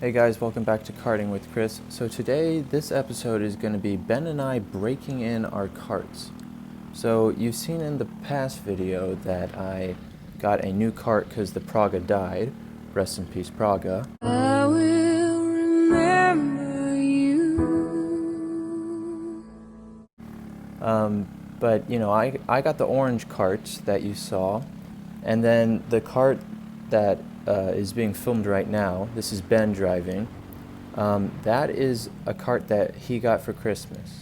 Hey guys, welcome back to Karting with Chris. So today, this episode is going to be Ben and I breaking in our karts. So you've seen in the past video that I got a new kart because the Praga died. Rest in peace, Praga. I will remember you. But you know, I got the orange kart that you saw, and then the kart that is being filmed right now, this is Ben driving. That is a kart that he got for Christmas.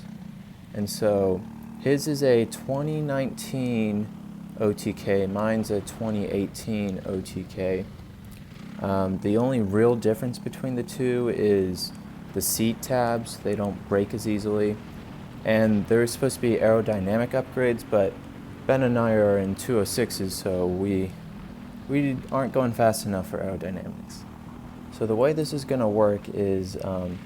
And so his is a 2019 OTK, mine's a 2018 OTK. The only real difference between the two is the seat tabs. They don't break as easily. And there's supposed to be aerodynamic upgrades, but Ben and I are in 206s, so we aren't going fast enough for aerodynamics. So the way this is going to work is Ben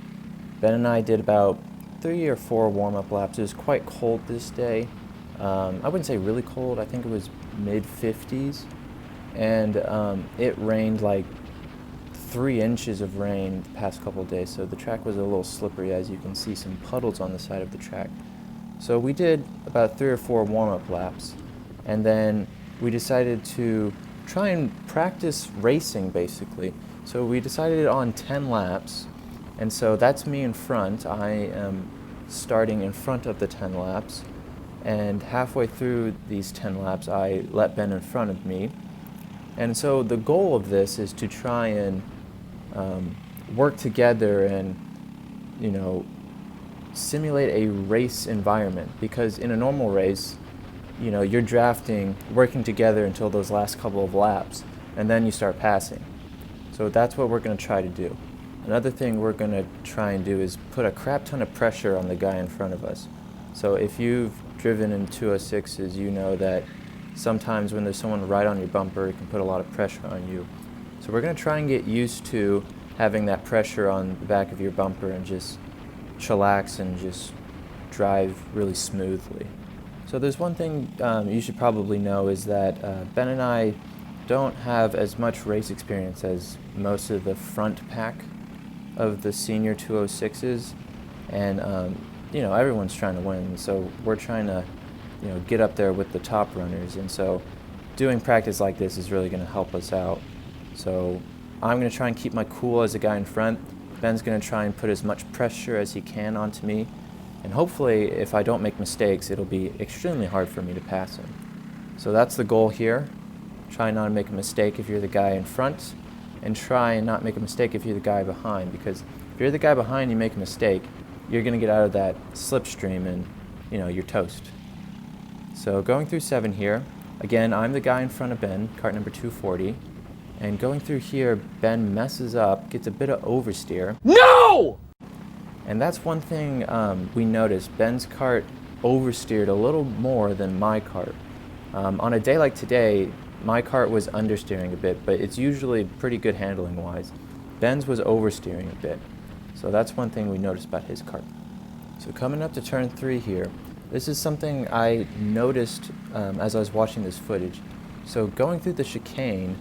and I did about 3 or 4 warm-up laps. It was quite cold this day. I wouldn't say really cold. I think it was mid-50s. And it rained like 3 inches of rain the past couple of days. So the track was a little slippery, as you can see some puddles on the side of the track. So we did about 3 or 4 warm-up laps. And then we decided to try and practice racing, basically. So we decided on 10 laps, and so that's me in front. I am starting in front of the 10 laps, and halfway through these 10 laps, I let Ben in front of me. And so the goal of this is to try and work together and, you know, simulate a race environment, because in a normal race, you know, you're drafting, working together until those last couple of laps, and then you start passing. So that's what we're going to try to do. Another thing we're going to try and do is put a crap ton of pressure on the guy in front of us. So if you've driven in 206s, you know that sometimes when there's someone right on your bumper, it can put a lot of pressure on you. So we're going to try and get used to having that pressure on the back of your bumper and just chillax and just drive really smoothly. So there's one thing you should probably know is that Ben and I don't have as much race experience as most of the front pack of the senior 206s, and you know, everyone's trying to win, so we're trying to, you know, get up there with the top runners, and so doing practice like this is really going to help us out. So I'm going to try and keep my cool as a guy in front. Ben's going to try and put as much pressure as he can onto me, and hopefully if I don't make mistakes, it'll be extremely hard for me to pass him. So that's the goal here. Try not to make a mistake if you're the guy in front, and try and not make a mistake if you're the guy behind, because if you're the guy behind and you make a mistake, you're going to get out of that slipstream and, you know, you're toast. So going through 7 here, again, I'm the guy in front of Ben, kart number 240, and going through here, Ben messes up, gets a bit of oversteer. No! And that's one thing we noticed. Ben's kart oversteered a little more than my kart. On a day like today, my kart was understeering a bit, but it's usually pretty good handling wise. Ben's was oversteering a bit. So that's one thing we noticed about his kart. So coming up to turn 3 here, this is something I noticed as I was watching this footage. So going through the chicane,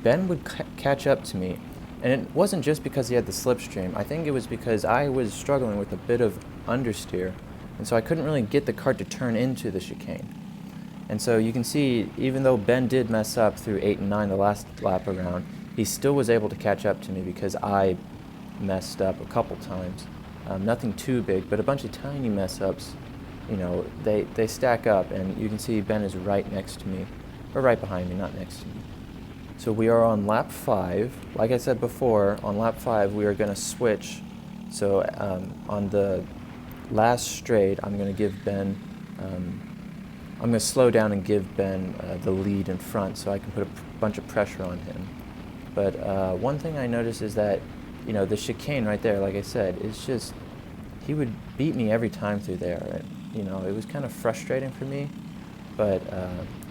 Ben would catch up to me, and it wasn't just because he had the slipstream. I think it was because I was struggling with a bit of understeer, and so I couldn't really get the kart to turn into the chicane. And so you can see, even though Ben did mess up through 8 and 9 the last lap around, he still was able to catch up to me because I messed up a couple times. Nothing too big, but a bunch of tiny mess ups, you know, they stack up, and you can see Ben is right next to me, or right behind me, not next to me. So we are on lap 5. Like I said before, on lap 5 we are going to switch. So on the last straight, I'm going to give Ben, I'm going to slow down and give Ben the lead in front so I can put a bunch of pressure on him. But one thing I noticed is that, you know, the chicane right there, like I said, it's just, he would beat me every time through there. And, you know, it was kind of frustrating for me. But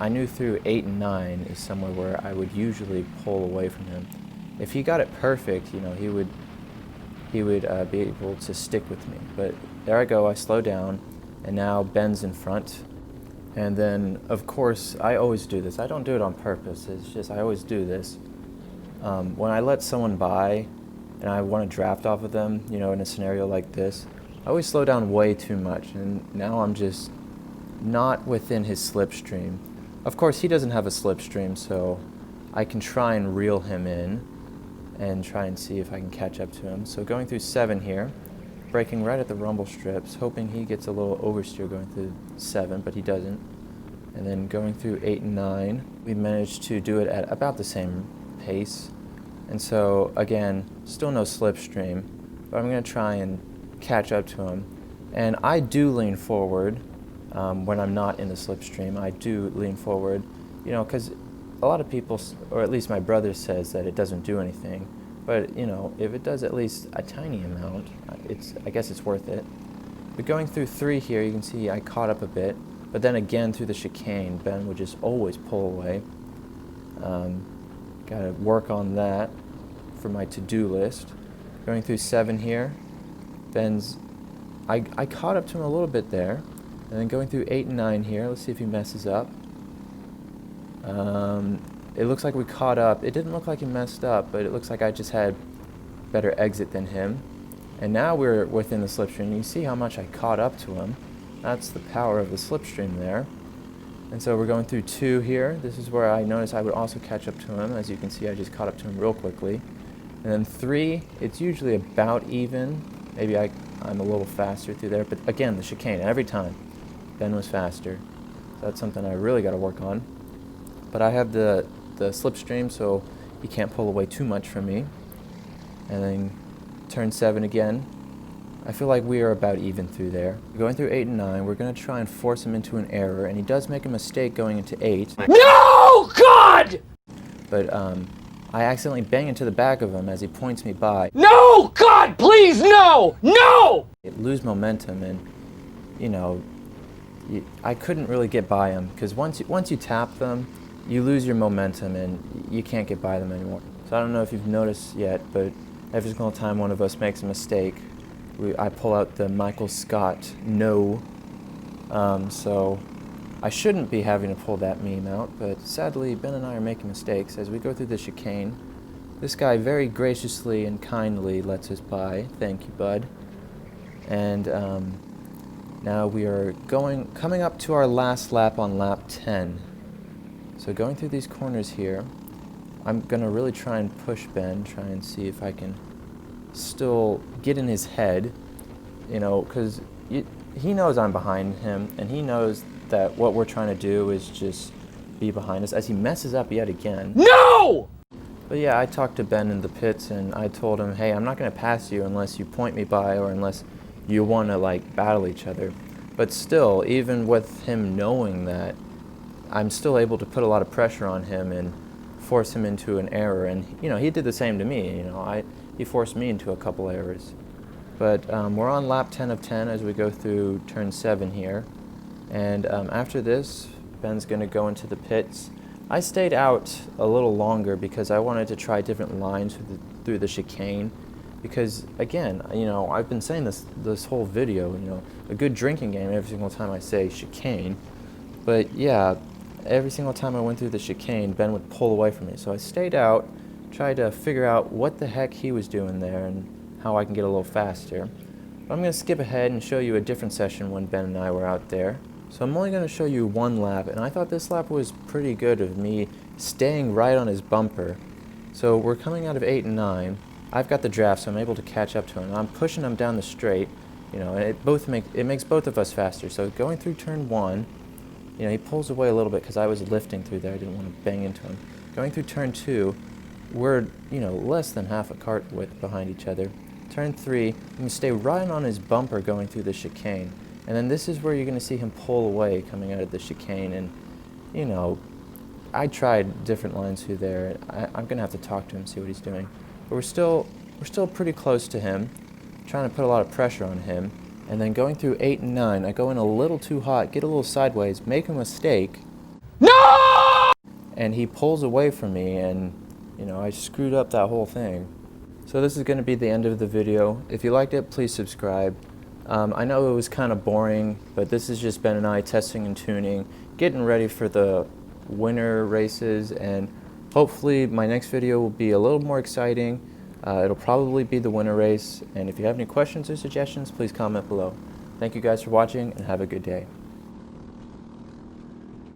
I knew through 8 and 9 is somewhere where I would usually pull away from him. If he got it perfect, you know, he would be able to stick with me. But there I go, I slow down, and now Ben's in front. And then, of course, I always do this. I don't do it on purpose. It's just I always do this. When I let someone by, and I want to draft off of them, you know, in a scenario like this, I always slow down way too much, and now I'm just not within his slipstream. Of course, he doesn't have a slipstream, so I can try and reel him in and try and see if I can catch up to him. So going through 7 here, braking right at the rumble strips, hoping he gets a little oversteer going through 7, but he doesn't. And then going through 8 and 9, we managed to do it at about the same pace. And so again, still no slipstream, but I'm going to try and catch up to him. And I do lean forward when I'm not in the slipstream. I do lean forward, you know, because a lot of people, or at least my brother, says that it doesn't do anything. But, you know, if it does at least a tiny amount, I guess it's worth it. But going through 3 here, you can see I caught up a bit. But then again, through the chicane, Ben would just always pull away. Got to work on that for my to-do list. Going through 7 here, I caught up to him a little bit there. And then going through 8 and 9 here, let's see if he messes up. It looks like we caught up. It didn't look like he messed up, but it looks like I just had better exit than him. And now we're within the slipstream. You see how much I caught up to him. That's the power of the slipstream there. And so we're going through 2 here. This is where I noticed I would also catch up to him. As you can see, I just caught up to him real quickly. And then 3, it's usually about even. Maybe I'm a little faster through there. But again, the chicane, every time, Ben was faster. So that's something I really got to work on. But I have the slipstream, so he can't pull away too much from me. And then turn 7 again. I feel like we are about even through there. Going through 8 and 9, we're going to try and force him into an error, and he does make a mistake going into 8. No, God! But I accidentally bang into the back of him as he points me by. No, God, please, no! No! It lose momentum, and, you know, I couldn't really get by him, because once you tap them, you lose your momentum, and you can't get by them anymore. So I don't know if you've noticed yet, but every single time one of us makes a mistake, I pull out the Michael Scott no. So I shouldn't be having to pull that meme out, but sadly Ben and I are making mistakes as we go through the chicane. This guy very graciously and kindly lets us by. Thank you, bud. And now we are coming up to our last lap on lap 10. So going through these corners here, I'm going to really try and push Ben, try and see if I can still get in his head, you know, because he knows I'm behind him, and he knows that what we're trying to do is just be behind us as he messes up yet again. No! But yeah, I talked to Ben in the pits, and I told him, hey, I'm not going to pass you unless you point me by or unless you want to, like, battle each other. But still, even with him knowing that, I'm still able to put a lot of pressure on him and force him into an error. And, you know, he did the same to me, you know. He forced me into a couple errors. But we're on lap 10 of 10 as we go through turn 7 here. And after this, Ben's going to go into the pits. I stayed out a little longer because I wanted to try different lines through the chicane. Because, again, you know, I've been saying this whole video, you know, a good drinking game every single time I say chicane. But, yeah, every single time I went through the chicane, Ben would pull away from me. So I stayed out, tried to figure out what the heck he was doing there and how I can get a little faster. But I'm going to skip ahead and show you a different session when Ben and I were out there. So I'm only going to show you one lap, and I thought this lap was pretty good of me staying right on his bumper. So we're coming out of 8 and 9. I've got the draft, so I'm able to catch up to him. I'm pushing him down the straight, you know, and it makes both of us faster. So going through turn 1, you know, he pulls away a little bit because I was lifting through there. I didn't want to bang into him. Going through turn 2, we're, you know, less than half a cart width behind each other. Turn 3, I'm going to stay right on his bumper going through the chicane. And then this is where you're going to see him pull away coming out of the chicane. And, you know, I tried different lines through there. I'm going to have to talk to him, see what he's doing. But we're still pretty close to him, trying to put a lot of pressure on him. And then going through 8 and 9, I go in a little too hot, get a little sideways, make a mistake. No! And he pulls away from me, and, you know, I screwed up that whole thing. So this is going to be the end of the video. If you liked it, please subscribe. I know it was kind of boring, but this is just Ben and I testing and tuning, getting ready for the winter races, and hopefully my next video will be a little more exciting. It'll probably be the winter race, and if you have any questions or suggestions, please comment below. Thank you guys for watching, and have a good day.